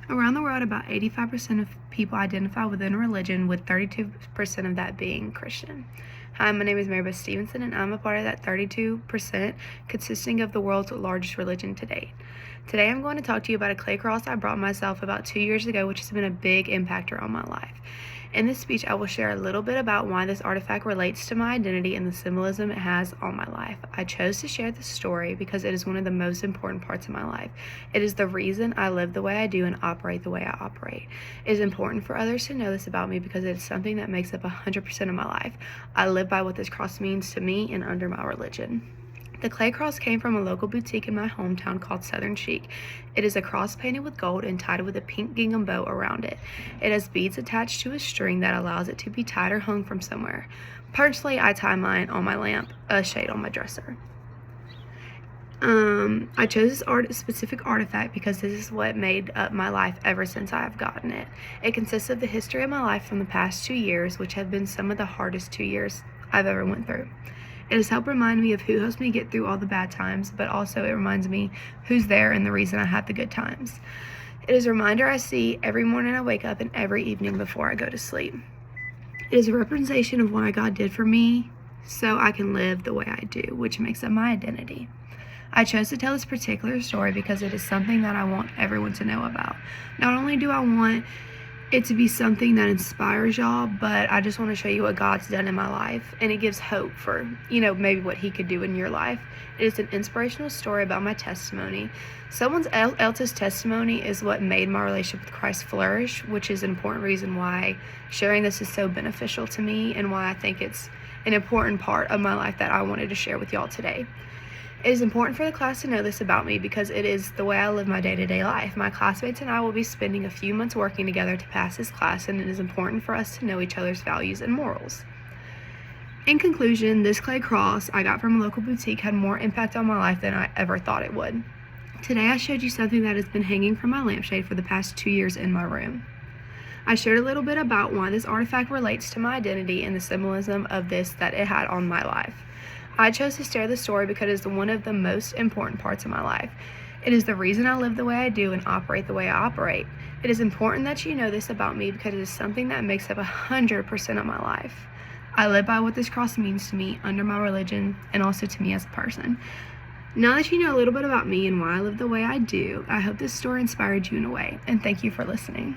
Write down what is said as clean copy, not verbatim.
Around the world, about 85% of people identify within a religion, with 32% of that being Christian. Hi, my name is Stephenson, and I'm a part of that 32%, consisting of the world's largest religion to date. Today, I'm going to talk to you about a clay cross I brought myself about 2 years ago, which has been a big impactor on my life. In this speech, I will share a little bit about why this artifact relates to my identity and the symbolism it has on my life. I chose to share this story because it is one of the most important parts of my life. It is the reason I live the way I do and operate the way I operate. It is important for others to know this about me because it is something that makes up 100% of my life. I live by what this cross means to me and under my religion. The clay cross came from a local boutique in my hometown called Southern Chic. It is a cross painted with gold and tied with a pink gingham bow around it. It has beads attached to a string that allows it to be tied or hung from somewhere. Personally, I tie mine on my lamp, a shade on my dresser. I chose this specific artifact because this is what made up my life ever since I have gotten it. It consists of the history of my life from the past 2 years, which have been some of the hardest 2 years I've ever went through. It has helped remind me of who helps me get through all the bad times, but also it reminds me who's there and the reason I have the good times. It is a reminder I see every morning I wake up and every evening before I go to sleep. It is a representation of what God did for me so I can live the way I do, which makes up my identity. I chose to tell this particular story because it is something that I want everyone to know about. Not only do I want it to be something that inspires y'all, but I just want to show you what God's done in my life, and it gives hope for, maybe what he could do in your life. It is an inspirational story about my testimony. Someone else's testimony is what made my relationship with Christ flourish, which is an important reason why sharing this is so beneficial to me and why I think it's an important part of my life that I wanted to share with y'all today. It is important for the class to know this about me because it is the way I live my day-to-day life. My classmates and I will be spending a few months working together to pass this class, and it is important for us to know each other's values and morals. In conclusion, this clay cross I got from a local boutique had more impact on my life than I ever thought it would. Today I showed you something that has been hanging from my lampshade for the past 2 years in my room. I shared a little bit about why this artifact relates to my identity and the symbolism of this that it had on my life. I chose to share the story because it is one of the most important parts of my life. It is the reason I live the way I do and operate the way I operate. It is important that you know this about me because it is something that makes up 100% of my life. I live by what this cross means to me under my religion and also to me as a person. Now that you know a little bit about me and why I live the way I do, I hope this story inspired you in a way, and thank you for listening.